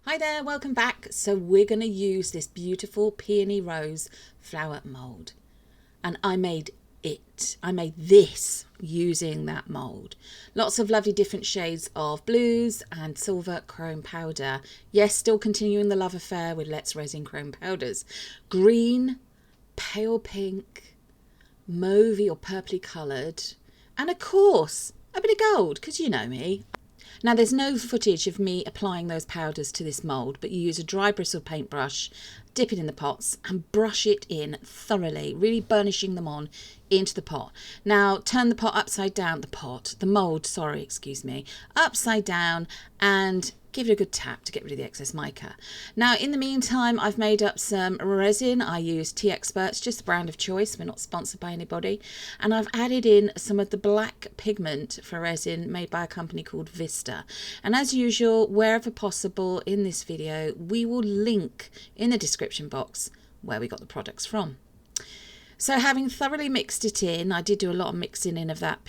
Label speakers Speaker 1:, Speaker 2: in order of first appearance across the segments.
Speaker 1: Hi there, welcome back. So we're going to use this beautiful peony rose flower mould. And I made this using that mould. Lots of lovely different shades of blues and silver chrome powder. Yes, still continuing the love affair with Let's Resin chrome powders. Green, pale pink, mauvey or purpley coloured. And of course, a bit of gold, because you know me. Now there's no footage of me applying those powders to this mould, but you use a dry bristle paintbrush, dip it in the pots and brush it in thoroughly, really burnishing them on into the pot. Now turn the pot upside down, the mould, upside down and give it a good tap to get rid of the excess mica. Now in the meantime, I've made up some resin. I use Tea Experts, just the brand of choice. We're not sponsored by anybody. And I've added in some of the black pigment for resin made by a company called Vista. And as usual, wherever possible in this video, we will link in the description box where we got the products from. So having thoroughly mixed it in, I did do a lot of mixing in of that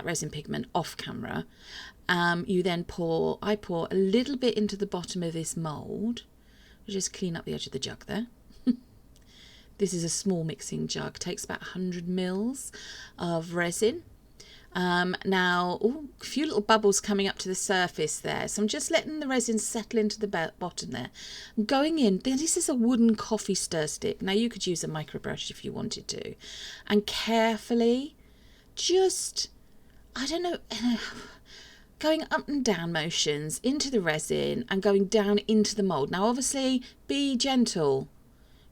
Speaker 1: resin pigment off camera. I pour a little bit into the bottom of this mould. Just clean up the edge of the jug there. This is a small mixing jug, takes about 100 mils of resin. Now, a few little bubbles coming up to the surface there. So I'm just letting the resin settle into the bottom there. I'm going in, this is a wooden coffee stir stick. Now you could use a micro brush if you wanted to. And carefully, just, going up and down motions into the resin and going down into the mould. Now obviously be gentle.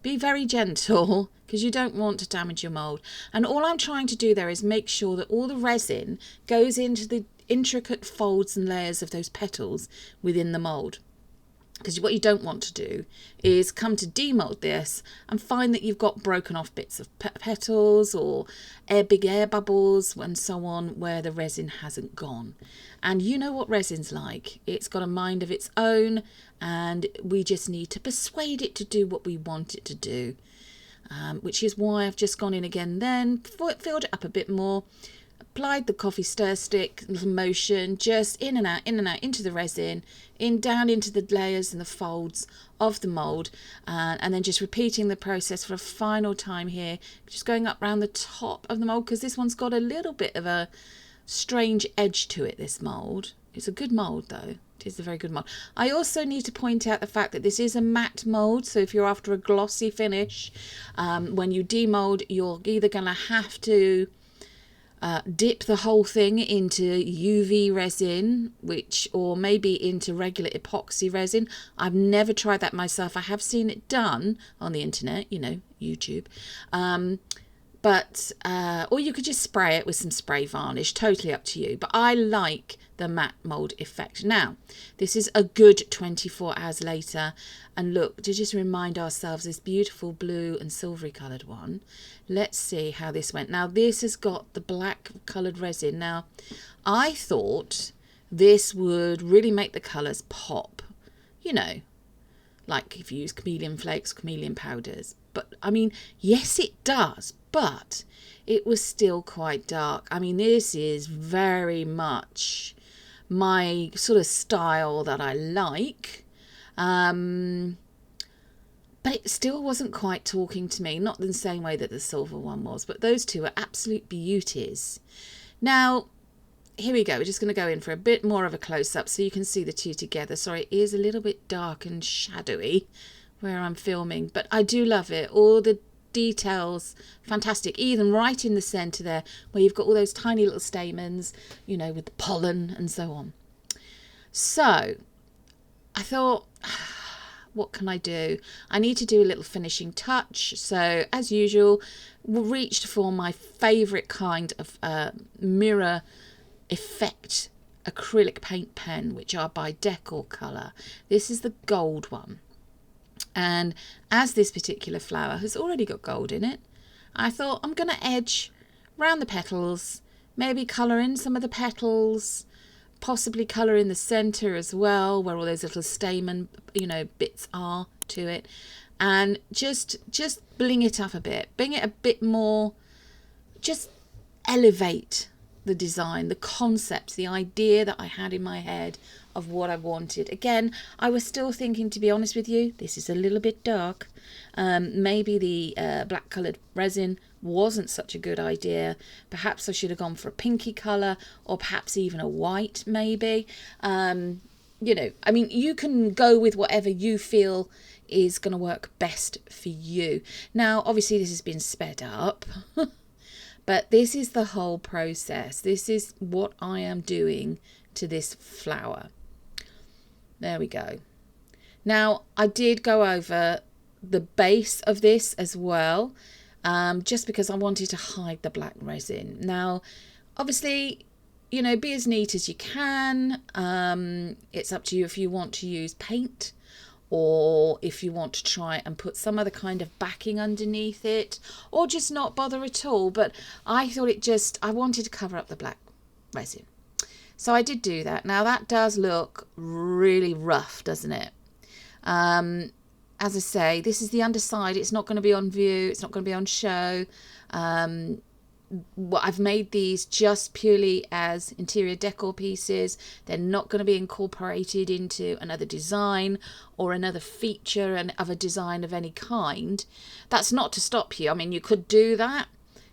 Speaker 1: Be very gentle because you don't want to damage your mould. And all I'm trying to do there is make sure that all the resin goes into the intricate folds and layers of those petals within the mould. Because what you don't want to do is come to demold this and find that you've got broken off bits of petals or big air bubbles and so on where the resin hasn't gone. And you know what resin's like. It's got a mind of its own and we just need to persuade it to do what we want it to do. Which is why I've just gone in again then, filled it up a bit more, applied the coffee stir stick motion, just in and out into the resin, down into the layers and the folds of the mould, and then just repeating the process for a final time here, just going up around the top of the mould because this one's got a little bit of a strange edge to it, this mould. It's a good mould though. It is a very good mould. I also need to point out the fact that this is a matte mould, so if you're after a glossy finish, when you demold, you're either going to have to dip the whole thing into UV resin, or maybe into regular epoxy resin. I've never tried that myself. I have seen it done on the internet, YouTube. Or you could just spray it with some spray varnish, totally up to you. But I like the matte mould effect. Now, this is a good 24 hours later. And look, to just remind ourselves, this beautiful blue and silvery coloured one. Let's see how this went. Now, this has got the black coloured resin. Now, I thought this would really make the colours pop. Like if you use chameleon flakes, chameleon powders. But, yes, it does. But it was still quite dark. This is very much my sort of style that I like. But it still wasn't quite talking to me. Not in the same way that the silver one was. But those two are absolute beauties. Now, here we go. We're just going to go in for a bit more of a close-up so you can see the two together. Sorry, it is a little bit dark and shadowy where I'm filming. But I do love it. All the details, fantastic. Even right in the centre there where you've got all those tiny little stamens, with the pollen and so on. So I thought, what can I do? I need to do a little finishing touch. So as usual, reached for my favourite kind of mirror effect acrylic paint pen, which are by Decor Colour. This is the gold one. And as this particular flower has already got gold in it, I thought I'm going to edge round the petals, maybe colour in some of the petals, possibly colour in the centre as well, where all those little stamen, bits are to it. And just bling it up a bit, bring it a bit more, just elevate the design, the concept, the idea that I had in my head of what I wanted. Again, I was still thinking, to be honest with you, this is a little bit dark. Maybe the black coloured resin wasn't such a good idea. Perhaps I should have gone for a pinky colour, or perhaps even a white, maybe. You know, I mean, you can go with whatever you feel is going to work best for you. Now, obviously, this has been sped up, but this is the whole process. This is what I am doing to this flower. There we go. Now, I did go over the base of this as well, just because I wanted to hide the black resin. Now, obviously, you know, be as neat as you can. It's up to you if you want to use paint, or if you want to try and put some other kind of backing underneath it, or just not bother at all. But I thought I wanted to cover up the black resin. So I did do that. Now that does look really rough, doesn't it? As I say, this is the underside. It's not going to be on view. It's not going to be on show. I've made these just purely as interior decor pieces. They're not going to be incorporated into another design or another feature and of a design of any kind. That's not to stop you. I mean, you could do that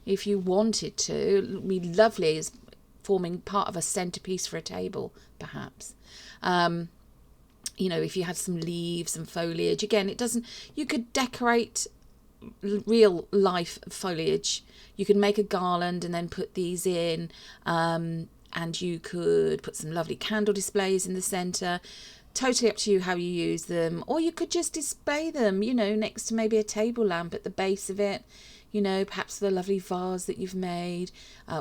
Speaker 1: if you wanted to. It would be lovely as forming part of a centerpiece for a table, perhaps. You know, if you had some leaves and foliage, again, it doesn't, you could decorate real life foliage. You could make a garland and then put these in, and you could put some lovely candle displays in the center. Totally up to you how you use them. Or you could just display them, you know, next to maybe a table lamp at the base of it, you know, perhaps the lovely vase that you've made,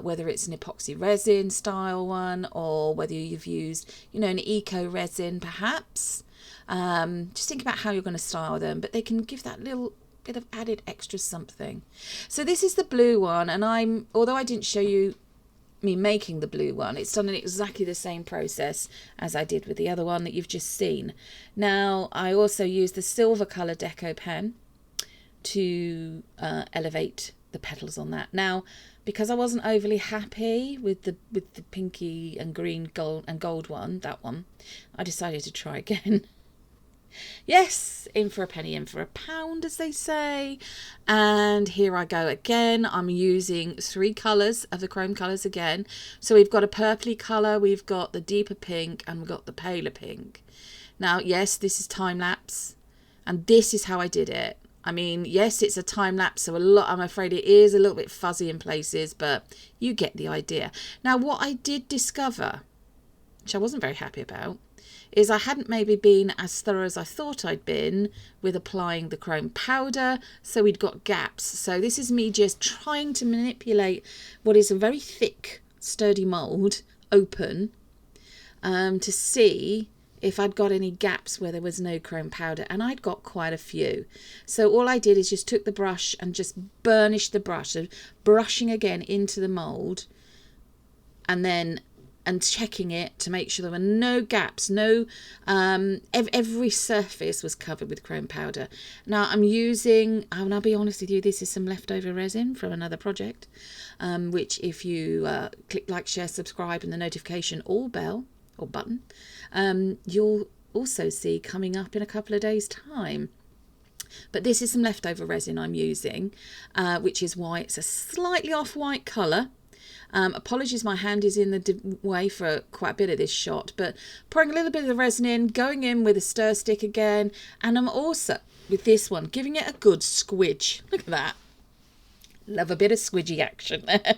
Speaker 1: whether it's an epoxy resin style one, or whether you've used, you know, an eco resin perhaps. Just think about how you're going to style them, but they can give that little bit of added extra something. So this is the blue one, and although I didn't show you me making the blue one, it's done in exactly the same process as I did with the other one that you've just seen. Now I also used the silver colour deco pen to elevate the petals on that. Now, because I wasn't overly happy with the pinky and green gold one, that one, I decided to try again. Yes, in for a penny, in for a pound, as they say. And here I go again. I'm using 3 colours of the chrome colours again. So we've got a purpley colour, we've got the deeper pink, and we've got the paler pink. Now, yes, this is time lapse, and this is how I did it. I mean, yes, it's a time lapse, so I'm afraid it is a little bit fuzzy in places, but you get the idea. Now, what I did discover, which I wasn't very happy about, is I hadn't maybe been as thorough as I thought I'd been with applying the chrome powder, so we'd got gaps. So this is me just trying to manipulate what is a very thick, sturdy mould open, to see if I'd got any gaps where there was no chrome powder, and I'd got quite a few. So all I did is just took the brush and just burnished the brush, so brushing again into the mould, and checking it to make sure there were no gaps, every surface was covered with chrome powder. Now I'm using, and I'll be honest with you, this is some leftover resin from another project, which if you click like, share, subscribe and the notification all bell or button, you'll also see coming up in a couple of days' time. But this is some leftover resin I'm using, which is why it's a slightly off-white colour. Apologies, my hand is in the way for quite a bit of this shot, but pouring a little bit of the resin in, going in with a stir stick again, and I'm also, with this one, giving it a good squidge. Look at that. Love a bit of squidgy action there.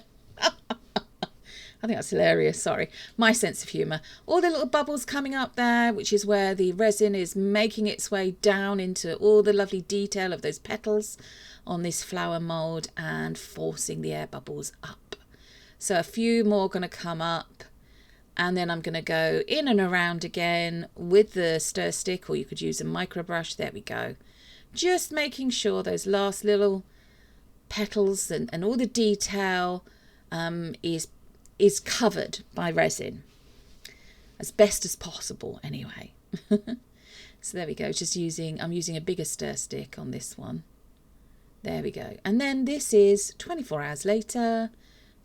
Speaker 1: I think that's hilarious, sorry. My sense of humour. All the little bubbles coming up there, which is where the resin is making its way down into all the lovely detail of those petals on this flower mould and forcing the air bubbles up. So a few more going to come up, and then I'm going to go in and around again with the stir stick, or you could use a micro brush. There we go. Just making sure those last little petals and all the detail is covered by resin as best as possible anyway. So there we go. I'm using a bigger stir stick on this one. There we go. And then this is 24 hours later.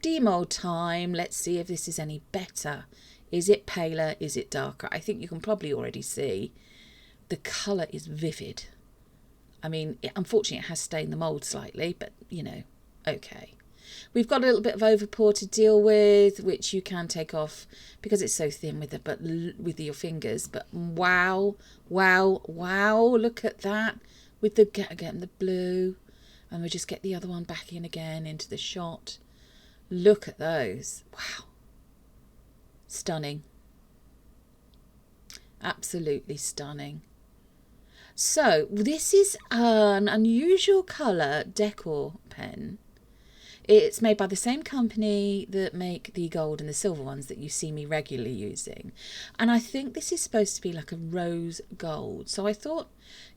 Speaker 1: Demold time. Let's see if this is any better Is it paler? Is it darker? I think you can probably already see the colour is vivid. I mean, unfortunately, it has stained the mould slightly, but, you know, okay. We've got a little bit of overpour to deal with, which you can take off because it's so thin with your fingers. But wow, wow, wow, look at that. With the getting the blue. And we'll just get the other one back in again into the shot. Look at those. Wow. Stunning. Absolutely stunning. So this is an unusual colour decor pen. It's made by the same company that make the gold and the silver ones that you see me regularly using. And I think this is supposed to be like a rose gold. So I thought,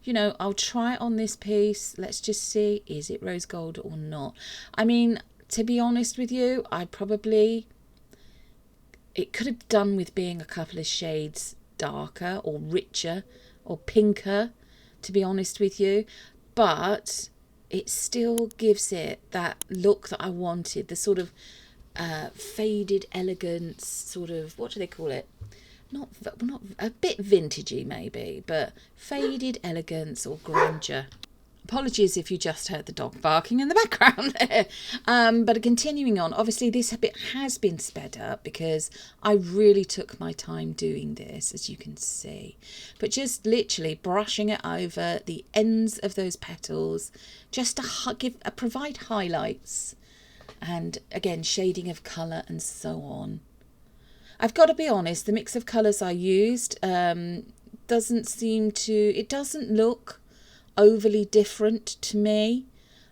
Speaker 1: you know, I'll try it on this piece. Let's just see, is it rose gold or not? I mean, to be honest with you, it could have done with being a couple of shades darker or richer or pinker, to be honest with you. But it still gives it that look that I wanted, the sort of faded elegance, sort of, what do they call it? Not a bit vintagey maybe, but faded elegance or grandeur. Apologies if you just heard the dog barking in the background there. But continuing on, obviously this bit has been sped up because I really took my time doing this, as you can see. But just literally brushing it over the ends of those petals, just to provide highlights. And again, shading of colour and so on. I've got to be honest, the mix of colours I used it doesn't look overly different to me.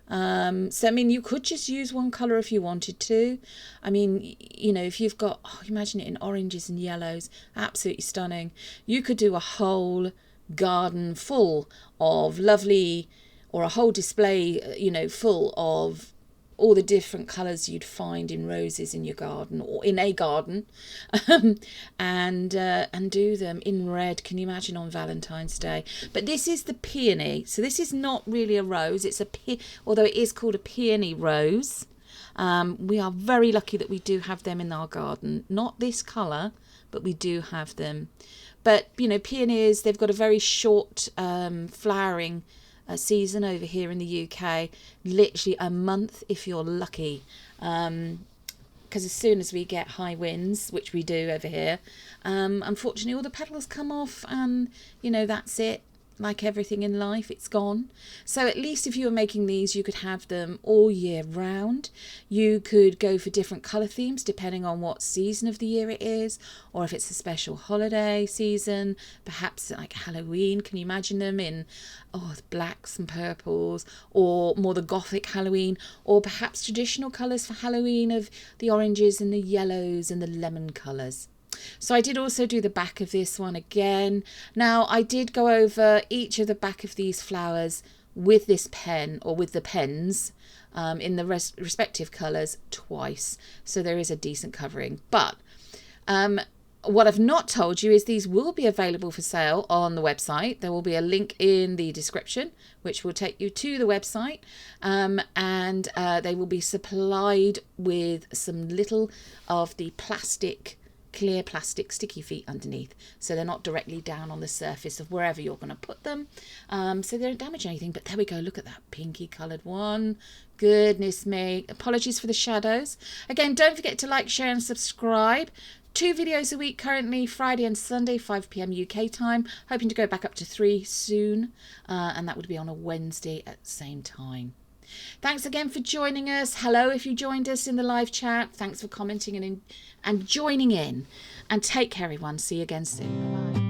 Speaker 1: So I mean, you could just use one colour if you wanted to. I mean, you know, if you've got, imagine it in oranges and yellows, absolutely stunning. You could do a whole garden full of lovely, or a whole display, you know, full of all the different colours you'd find in roses in your garden or in a garden, and do them in red. Can you imagine on Valentine's Day? But this is the peony, so this is not really a rose. It's although it is called a peony rose. We are very lucky that we do have them in our garden. Not this colour, but we do have them. But you know, peonies, they've got a very short flowering season over here in the UK, literally a month if you're lucky, because as soon as we get high winds, which we do over here, unfortunately all the petals come off, and you know, that's it. Like everything in life, it's gone. So at least if you were making these, you could have them all year round. You could go for different colour themes depending on what season of the year it is, or if it's a special holiday season, perhaps like Halloween. Can you imagine them in the blacks and purples, or more the gothic Halloween, or perhaps traditional colours for Halloween of the oranges and the yellows and the lemon colours. So I did also do the back of this one again. Now I did go over each of the back of these flowers with this pen, or with the pens, in the respective colours twice. So there is a decent covering. But what I've not told you is these will be available for sale on the website. There will be a link in the description which will take you to the website, and they will be supplied with some little of the clear plastic sticky feet underneath, so they're not directly down on the surface of wherever you're going to put them, so they don't damage anything. But there we go, look at that pinky coloured one. Goodness me, apologies for the shadows. Again, don't forget to like, share and subscribe. 2 videos a week currently, Friday and Sunday, 5 PM UK time, hoping to go back up to 3 soon, and that would be on a Wednesday at the same time. Thanks again for joining us. Hello if you joined us in the live chat. Thanks for commenting and joining in. And take care, everyone. See you again soon. Bye-bye.